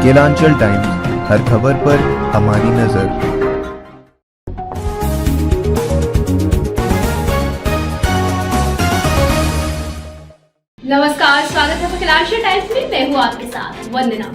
माइकेलांचल times, हर खबर पर हमारी नजर। नमस्कार, स्वागत है माइकेलांचल टाइम्स में। मैं हूँ आपके साथ वंदना।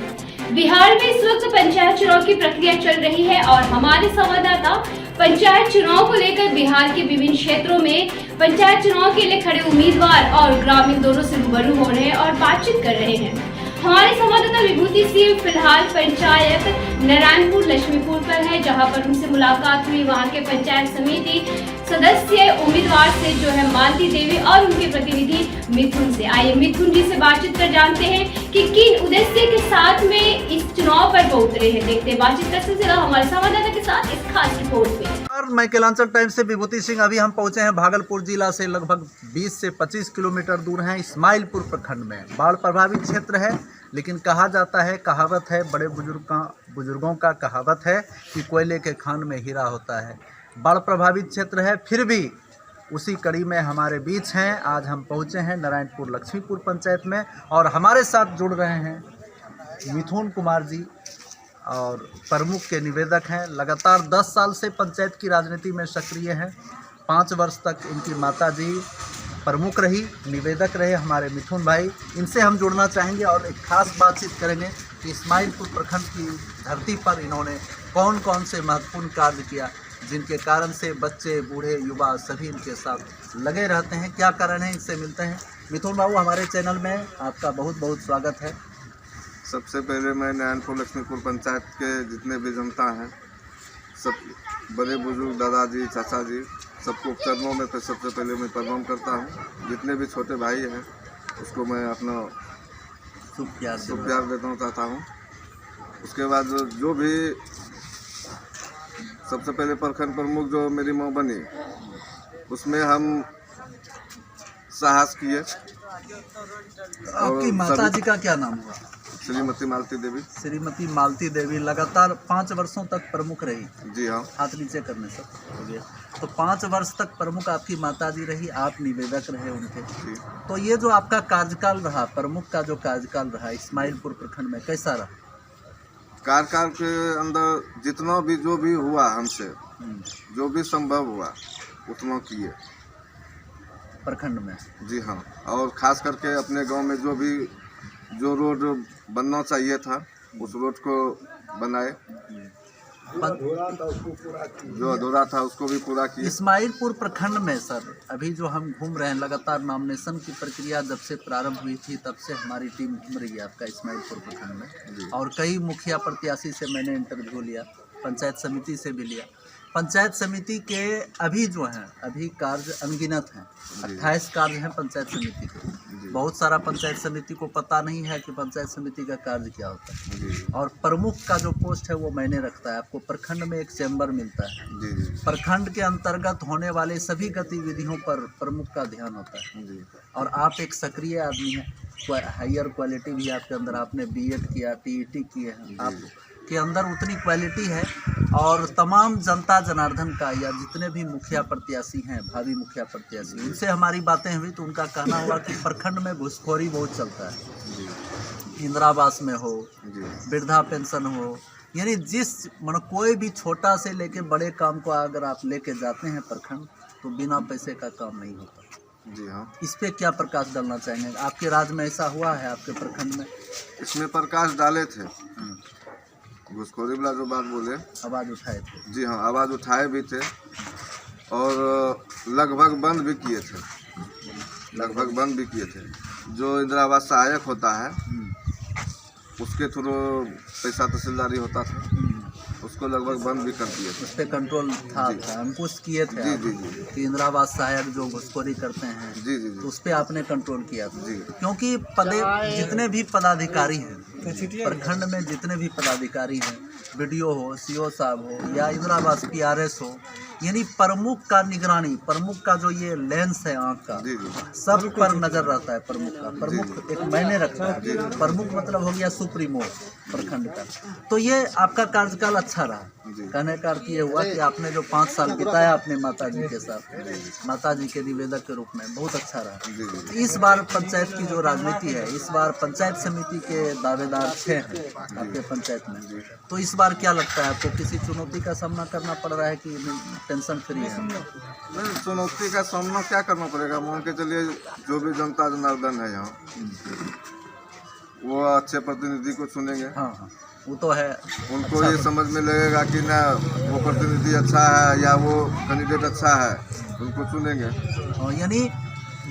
बिहार में इस वक्त पंचायत चुनाव की प्रक्रिया चल रही है और हमारे संवाददाता पंचायत चुनाव को लेकर बिहार के विभिन्न क्षेत्रों में पंचायत चुनाव के लिए खड़े उम्मीदवार और ग्रामीण दोनों से रूबरू हो रहे हैं और बातचीत कर रहे हैं। हमारे संवाददाता विभूति सिंह फिलहाल पंचायत नारायणपुर लक्ष्मीपुर पर है, जहां पर उनसे मुलाकात हुई। वहां के पंचायत समिति सदस्य उम्मीदवार से जो है मालती देवी और उनके प्रतिनिधि मिथुन से। आइए मिथुन जी से बातचीत कर जानते हैं कि किन उद्देश्य के साथ में इस चुनाव पर वो उतरे हैं। देखते हैं बातचीत का सिलसिला हमारे संवाददाता के साथ इस खास रिपोर्ट में। और माइकेलांचल टाइम्स से विभूति सिंह। अभी हम पहुंचे हैं भागलपुर जिला से लगभग 20 से 25 किलोमीटर दूर हैं इस्माइलपुर प्रखंड में। बाढ़ प्रभावित क्षेत्र है, लेकिन कहा जाता है, कहावत है, बड़े बुजुर्गों का कहावत है कि कोयले के खान में हीरा होता है। बाढ़ प्रभावित क्षेत्र है, फिर भी उसी कड़ी में हमारे बीच हैं। आज हम पहुंचे हैं नारायणपुर लक्ष्मीपुर पंचायत में और हमारे साथ जुड़ रहे हैं मिथुन कुमार जी और प्रमुख के निवेदक हैं। लगातार 10 साल से पंचायत की राजनीति में सक्रिय हैं। 5 वर्ष तक इनकी माता जी प्रमुख रही, निवेदक रहे हमारे मिथुन भाई। इनसे हम जुड़ना चाहेंगे और एक खास बातचीत करेंगे कि इस्माइलपुर प्रखंड की धरती पर इन्होंने कौन कौन से महत्वपूर्ण कार्य किया, जिनके कारण से बच्चे, बूढ़े, युवा सभी इनके साथ लगे रहते हैं। क्या कारण है, इससे मिलते हैं। मिथुन बाबू, हमारे चैनल में आपका बहुत बहुत स्वागत है। सबसे पहले मैं नारायणपुर लक्ष्मीपुर पंचायत के जितने भी जनता हैं, सब बड़े बुजुर्ग, दादाजी, चाचा जी, सबको चरणों में सबसे पहले मैं प्रणाम करता हूँ। जितने भी छोटे भाई हैं उसको मैं अपना शुभ प्यार देना चाहता हूँ। उसके बाद जो भी सबसे पहले प्रखंड प्रमुख जो मेरी माँ बनी, उसमें हम साहस किए। आपकी माता जी का क्या नाम हुआ? श्रीमती मालती देवी। श्रीमती मालती देवी लगातार 5 वर्षों तक प्रमुख रही। जी हाँ। हाथ नीचे करने से हो गया। तो 5 वर्ष तक प्रमुख आपकी माता जी रही, आप निवेदक रहे उनके। तो ये जो आपका कार्यकाल रहा, प्रमुख का जो कार्यकाल रहा इस्माइलपुर प्रखंड में, कैसा रहा? कार्यकाल के अंदर जितना भी जो भी हुआ हमसे, जो भी संभव हुआ उतना किए प्रखंड में। जी हाँ। और खास करके अपने गांव में जो रोड बनना चाहिए था उस रोड को बनाए, जो अधूरा था उसको भी पूरा किया। इस्माइलपुर प्रखंड में सर, अभी जो हम घूम रहे हैं, लगातार नॉमिनेशन की प्रक्रिया जब से प्रारंभ हुई थी तब से हमारी टीम घूम रही है आपका इस्माइलपुर प्रखंड में। और कई मुखिया प्रत्याशी से मैंने इंटरव्यू लिया, पंचायत समिति से भी लिया। पंचायत समिति के अभी जो हैं, अभी कार्य अनगिनत हैं। 28 कार्य हैं पंचायत समिति के। बहुत सारा पंचायत समिति को पता नहीं है कि पंचायत समिति का कार्य क्या होता है। और प्रमुख का जो पोस्ट है वो मैंने रखता है। आपको प्रखंड में एक चैम्बर मिलता है। प्रखंड के अंतर्गत होने वाले सभी गतिविधियों पर प्रमुख का ध्यान होता है। और आप एक सक्रिय आदमी हैं, हायर क्वालिटी भी आपके अंदर, आपने बीएड किया, टीईटी किए हैं, आपके अंदर उतनी क्वालिटी है। और तमाम जनता जनार्दन का, या जितने भी मुखिया प्रत्याशी हैं, भावी मुखिया प्रत्याशी, उनसे हमारी बातें हुई तो उनका कहना हुआ कि प्रखंड में घुसखोरी बहुत चलता है। इंदिरावास में हो, वृद्धा पेंशन हो, यानी कोई भी छोटा से लेके बड़े काम को अगर आप लेके जाते हैं प्रखंड, तो बिना पैसे का काम नहीं होता। जी हाँ। इस पे क्या प्रकाश डालना चाहेंगे? आपके राज्य में ऐसा हुआ है, आपके प्रखंड में? इसमें प्रकाश डाले थे, घुसखोरी वाला जो बात बोले, आवाज़ उठाए थे। जी हाँ, आवाज़ उठाए भी थे और लगभग बंद भी किए थे। जो इंदिरावास सहायक होता है उसके थ्रू पैसा तहसीलदारी होता था, उसको लगभग बंद भी कर दिए थे। उस पर कंट्रोल था, अंकुश किए थे। जी कि इंदिरावास सहायक जो घुसखोरी करते हैं, जी तो उस पर आपने कंट्रोल किया था। क्योंकि जितने भी पदाधिकारी हैं प्रखंड में, जितने भी पदाधिकारी हैं, बीडीओ हो, सीओ साहब हो, या इंदिरावास PRS हो, यानी प्रमुख का निगरानी, प्रमुख का जो ये लेंस है आँख का, सब पर नजर रहता है प्रमुख का। प्रमुख एक मायने रखता है। प्रमुख मतलब हो गया सुप्रीमो, प्रखंड का। तो ये आपका कार्यकाल अच्छा रहा। जी। कहने का अर्थ ये हुआ कि आपने जो 5 साल बिताया अपने माता जी के साथ, माता जी के निवेदक के रूप में, बहुत अच्छा रहा। जी जी तो इस बार पंचायत की जो राजनीति है, इस बार पंचायत समिति के दावेदार 6 हैं आपके पंचायत में। तो इस बार क्या लगता है आपको, किसी चुनौती का सामना करना पड़ रहा है कि टेंशन फ्री है? नहीं, चुनौती का सामना क्या करना पड़ेगा, मान के चलिए जो भी जनता जनार्दन है यहाँ, वो अच्छे प्रतिनिधि को चुनेंगे। हाँ हाँ, वो तो है। उनको अच्छा ये समझ में लगेगा कि ना वो प्रतिनिधि अच्छा है या वो कैंडिडेट अच्छा है, उनको चुनेंगे। यानी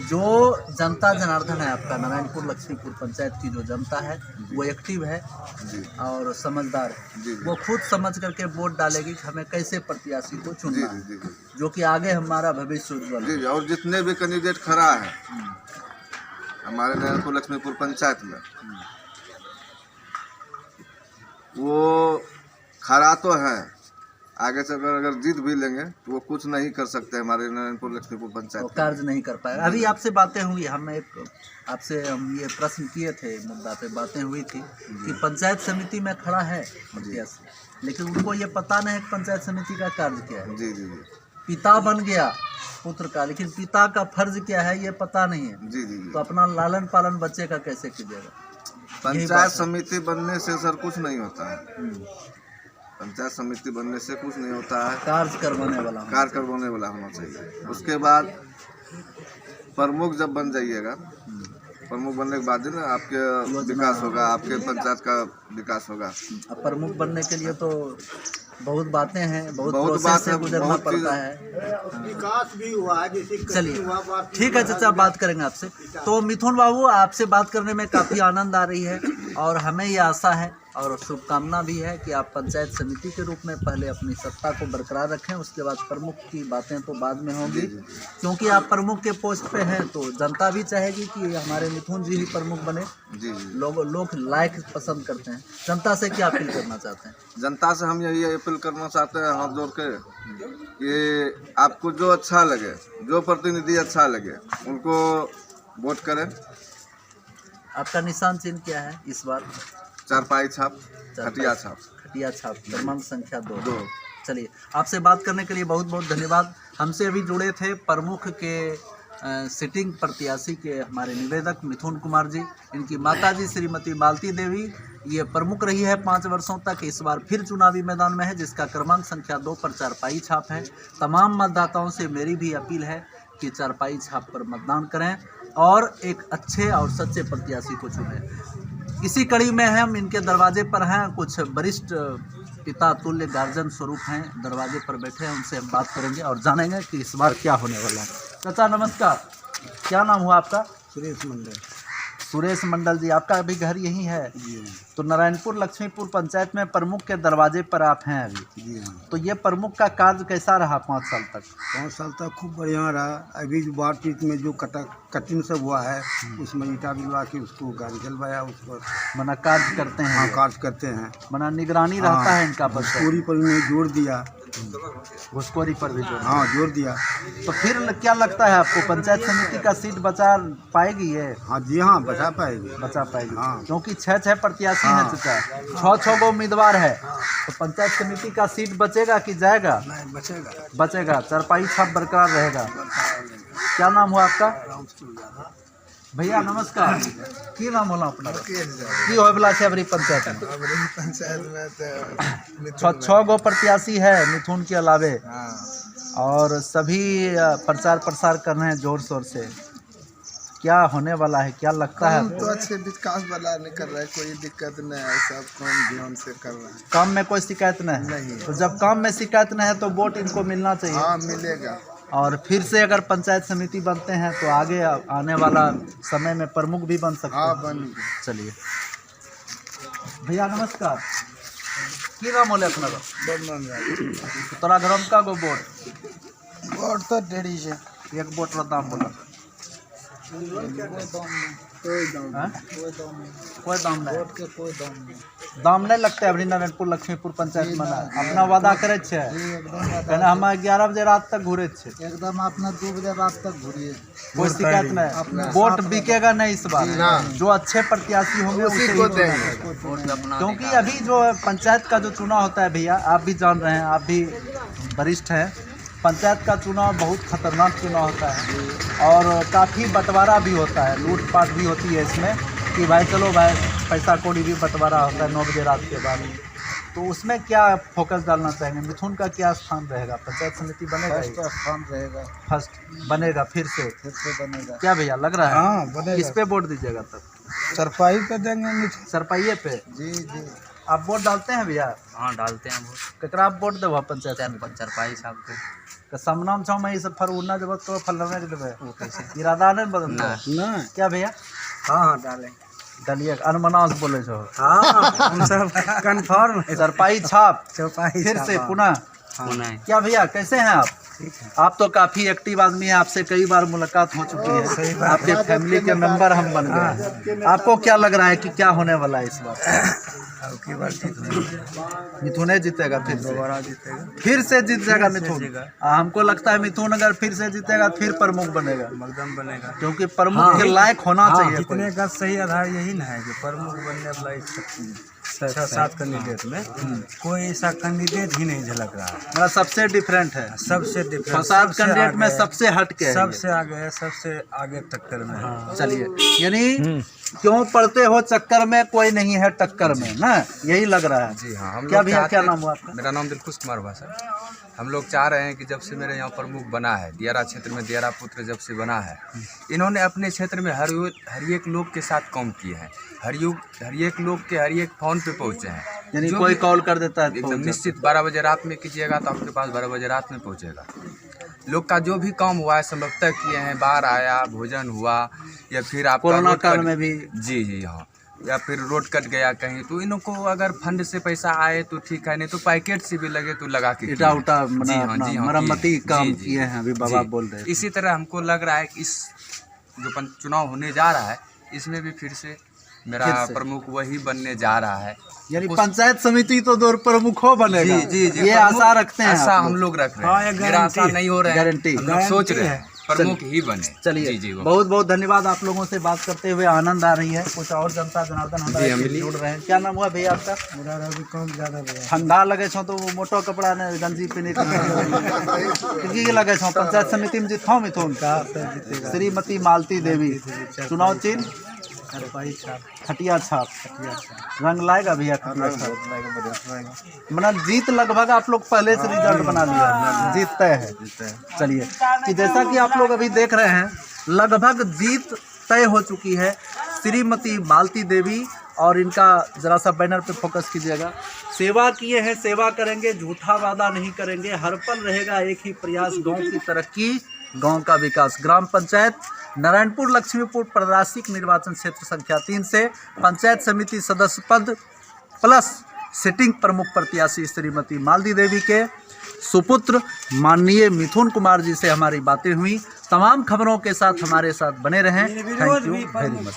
जो जनता जनार्दन है आपका नारायणपुर लक्ष्मीपुर पंचायत की जो जनता है, वो एक्टिव है जी और समझदार है। जी। वो खुद समझ करके वोट डालेगी कि हमें कैसे प्रत्याशी को जी चुनना जी है, जी जी जो कि आगे हमारा भविष्य उज्ज्वल है। जी। और जितने भी कैंडिडेट खड़ा है हमारे नारायणपुर लक्ष्मीपुर पंचायत में, वो खड़ा तो है, आगे से अगर जीत भी लेंगे तो वो कुछ नहीं कर सकते हमारे नारायणपुर लक्ष्मीपुर और पंचायत में। कार्य नहीं कर पाएगा। अभी आपसे बातें हुई, हम ये प्रश्न किए थे, मुद्दा पे बातें हुई थी कि पंचायत समिति में खड़ा है प्रत्याशी, लेकिन उनको ये पता नहीं है कि पंचायत समिति का कार्य क्या है। जी जी जी पिता बन गया पुत्र का, लेकिन पिता का फर्ज क्या है ये पता नहीं है। जी जी जी। तो अपना लालन पालन बच्चे का कैसे कीजिएगा? पंचायत समिति बनने से सर कुछ नहीं होता है, पंचायत समिति बनने से कुछ नहीं होता है। कार्य करवाने वाला होना कार्य करवाने वाला होना चाहिए। उसके बाद प्रमुख जब बन जाइएगा, प्रमुख बनने के बाद ही ना आपके विकास होगा, आपके पंचायत का विकास होगा। चाहिए। अब प्रमुख बनने के लिए तो बहुत बातें हैं, बहुत बहुत प्रोसेस बात से है, गुजरना बहुत पड़ता है। विकास भी हुआ है, जैसे चलिए ठीक है चाचा, बात करेंगे आपसे। तो मिथुन बाबू, आपसे बात करने में काफ़ी आनंद आ रही है और हमें ये आशा है और शुभकामना भी है कि आप पंचायत समिति के रूप में पहले अपनी सत्ता को बरकरार रखें, उसके बाद प्रमुख की बातें तो बाद में होंगी, क्योंकि आप प्रमुख के पोस्ट पे हैं तो जनता भी चाहेगी कि हमारे मिथुन जी ही प्रमुख बने। जी जी। लोग लाइक पसंद करते हैं। जनता से क्या अपील करना चाहते हैं? जनता से हम यही अपील करना चाहते हैं हाथ जोड़ के कि आपको जो अच्छा लगे, जो प्रतिनिधि अच्छा लगे, उनको वोट करें। आपका निशान चिन्ह क्या है इस बार? चारपाई छाप, खटिया छाप। खटिया छाप, क्रमांक संख्या 2। चलिए, आपसे बात करने के लिए बहुत बहुत धन्यवाद। हमसे अभी जुड़े थे प्रमुख के सिटिंग प्रत्याशी के हमारे निवेदक मिथुन कुमार जी। इनकी माताजी श्रीमती मालती देवी ये प्रमुख रही है 5 वर्षों तक, इस बार फिर चुनावी मैदान में है, जिसका क्रमांक संख्या 2 पर चारपाई छाप है। तमाम मतदाताओं से मेरी भी अपील है कि चारपाई छाप पर मतदान करें और एक अच्छे और सच्चे प्रत्याशी को चुनें। इसी कड़ी में हम इनके दरवाजे पर हैं, कुछ वरिष्ठ पिता तुल्य गार्जियन स्वरूप हैं, दरवाजे पर बैठे हैं, उनसे हम बात करेंगे और जानेंगे कि इस बार क्या होने वाला है। चाचा नमस्कार, क्या नाम हुआ आपका? सुरेश मंडल। सुरेश मंडल जी, आपका अभी घर यहीं है? जी हाँ। तो नारायणपुर लक्ष्मीपुर पंचायत में प्रमुख के दरवाजे पर आप हैं अभी। जी हाँ। तो ये प्रमुख का कार्य कैसा रहा 5 साल तक? 5 साल तक खूब बढ़िया रहा। अभी जो बातचीत में जो कटिंग सब हुआ है, उसमें ईटा दिलवा के उसको गाड़ी चलवाया, उस पर मना कार्य करते हैं? हाँ, कार्य करते हैं। मना निगरानी रहता है इनका बस? पूरी पर में जोर दिया। घुसखोरी पर भी जोर? हाँ, जोर दिया। तो फिर क्या लगता है आपको, पंचायत समिति का सीट बचा पाएगी ये? हाँ जी हाँ, बचा पाएगी। बचा पाएगी? हाँ। क्योंकि 6 प्रत्याशी हैं हाँ। चाचा, 6 गो उम्मीदवार है, तो पंचायत समिति का सीट बचेगा कि जाएगा? नहीं, बचेगा। बचेगा, चारपाई छाप बरकरार रहेगा। क्या नाम हुआ आपका? भैया नमस्कार, की नाम होला अपना? की होय वाला छै अबरी पंचायत में? में 6 गो प्रत्याशी है मिथुन के अलावे, और सभी प्रचार प्रसार कर रहे हैं जोर शोर से। क्या होने वाला है, क्या लगता है? तो अच्छे विकास वाला नहीं कर रहा है, कोई दिक्कत नहीं है, सब काम ध्यान से कर रहा है। काम में कोई शिकायत नहीं? नहीं। तो जब काम में शिकायत नहीं है तो वोट इनको मिलना चाहिए। हाँ, मिलेगा। और फिर से अगर पंचायत समिति बनते हैं तो आगे आने वाला समय में प्रमुख भी बन सकते हैं। हाँ, बन। चलिए भैया नमस्कार, की नाम होले अपना? तोरा घर में का गो वोट? वोट तो ढेरी है। एक वोट का दाम बोला? कोई दाम हाँ? नहीं। कोई दाम नहीं। वोट के कोई दाम नहीं। दाम नहीं लगते अभी नारायणपुर लक्ष्मीपुर पंचायत में अपना वादा करे छे कहना हम 11 बजे रात तक घूरे छे एकदम अपना 2 बजे रात तक घूरिए, कोई शिकायत नहीं। वोट बिकेगा नहीं इस बार, जो अच्छे प्रत्याशी होंगे उसी को देंगे। क्योंकि अभी जो पंचायत का जो चुनाव होता है भैया, आप भी जान रहे हैं, आप भी वरिष्ठ हैं, पंचायत का चुनाव बहुत खतरनाक चुनाव होता है और काफ़ी बंटवारा भी होता है, लूटपाट भी होती है इसमें कि भाई चलो भाई पैसा कौड़ी भी बंटवारा होता है 9 बजे रात के बाद। तो उसमें क्या फोकस डालना चाहेंगे? मिथुन का क्या स्थान रहेगा? पंचायत समिति बनेगा? फर्स्ट स्थान रहेगा, फर्स्ट बनेगा फिर से बनेगा। क्या भैया लग रहा है? हाँ बनेगा। किस पे वोट दीजिएगा तब? सरपाई पे देंगे मिथुन। सरपाइये पे? जी जी। आप वोट डालते हैं भैया? हाँ डालते हैं वोट। ककरा आप वोट देबो पंचायत चरपाई साहब के? तो समनाम छो में सब फरउना जब तो फलने के देबे वो कैसे इरादा नहीं बदलता ना क्या भैया? हाँ डालें। डालिए अनमनास बोले छो। हाँ हम सब कन्फर्म है। सरपाई छाप सरपाई फिर से पुनः। पुनः क्या भैया कैसे हैं आप? आप तो काफी एक्टिव आदमी हैं, आपसे कई बार मुलाकात हो चुकी है, आपके फैमिली के मेंबर हम बन गए। आपको क्या लग रहा है कि क्या होने वाला है इस बार? मिथुन जीतेगा, फिर दोबारा जीतेगा, फिर से जीत जाएगा मिथुन। हमको लगता है मिथुन अगर फिर से जीतेगा फिर प्रमुख बनेगा, मकदम बनेगा, क्योंकि प्रमुख के लायक होना चाहिए। जीतने का सही आधार यही ना है कि प्रमुख बनने वाला 6-7 कैंडिडेट में कोई ऐसा कैंडिडेट ही नहीं झलक रहा है। मतलब सबसे डिफरेंट है, सबसे डिफरेंट 7 कैंडिडेट में सबसे हट के है, सबसे आगे है, सबसे आगे टक्कर में है। चलिए यानी क्यों पढ़ते हो चक्कर में, कोई नहीं है टक्कर में ना, यही लग रहा है। जी हाँ, हम क्या लोग भैया चाहते क्या हैं- नाम हुआ आपका? मेरा नाम दिलखुश कुमार हुआ सर। हम लोग चाह रहे हैं कि जब से मेरे यहाँ प्रमुख बना है, दियारा क्षेत्र में दियारा पुत्र जब से बना है, इन्होंने अपने क्षेत्र में हर एक लोग के साथ काम किए हैं, हर एक लोग के हर एक फोन पे पहुँचे हैं। यानी जो कोई भी- कॉल कर देता है एकदम निश्चित 12 बजे रात में कीजिएगा तो आपके पास 12 बजे रात में पहुँचेगा। लोग का जो भी काम हुआ है संभव तक किए हैं, बाहर आया, भोजन हुआ, या फिर आपका कोरोना रोड काल कट- में भी। जी हाँ, या फिर रोड कट गया कहीं तो इनको अगर फंड से पैसा आए तो ठीक है, नहीं तो पैकेट से भी लगे तो लगा के इटा किए। उटा जी हाँ, जी हाँ, मरम्मती किए। काम जी, जी, किए हैं, अभी बाबा जी। बोल रहे थे। इसी तरह हमको लग रहा है कि इस जो चुनाव होने जा रहा है इसमें भी फिर से मेरा फिर से। प्रमुख वही बनने जा रहा है। यानी पंचायत समिति तो दो प्रमुख हो बनेगा। जी जी जी, ये प्रमुख आशा रखते हैं ऐसा आप हम लोग। लोग रख रहे हाँ, हैं, ये मेरा आशा गारंटी नहीं हो रहा है, गारंटी। हम लोग सोच रहे हैं प्रमुख ही बने। चलिए जी जी वो। बहुत बहुत धन्यवाद, आप लोगों से बात करते हुए आनंद आ रही है। कुछ और जनता जनार्दन हमारे जुड़ रहे हैं। क्या नाम हुआ भैया आपका? मेरा रवि कौन ज़्यादा ठंडा लगे छो तो वो मोटो कपड़ा ने गंजी पहने की लगे छो। पंचायत समिति में जीत मिथुन का श्रीमती मालती देवी, चुनाव चिन्ह खटिया छाप। रंग लाएगा भैया खटिया छाप, मतलब जीत लगभग आप लोग पहले से रिजल्ट बना लिया, जीतते हैं। चलिए कि जैसा कि आप लोग अभी देख रहे हैं लगभग जीत तय हो चुकी है। श्रीमती मालती देवी और इनका जरा सा बैनर पे फोकस कीजिएगा। सेवा किए हैं, सेवा करेंगे, झूठा वादा नहीं करेंगे, हर पल रहेगा एक ही प्रयास, गांव की तरक्की, गांव का विकास। ग्राम पंचायत नारायणपुर लक्ष्मीपुर प्रादेशिक निर्वाचन क्षेत्र संख्या 3 से पंचायत समिति सदस्य पद प्लस सिटिंग प्रमुख प्रत्याशी श्रीमती मालती देवी के सुपुत्र माननीय मिथुन कुमार जी से हमारी बातें हुई। तमाम खबरों के साथ हमारे साथ बने रहें। Thank you very much.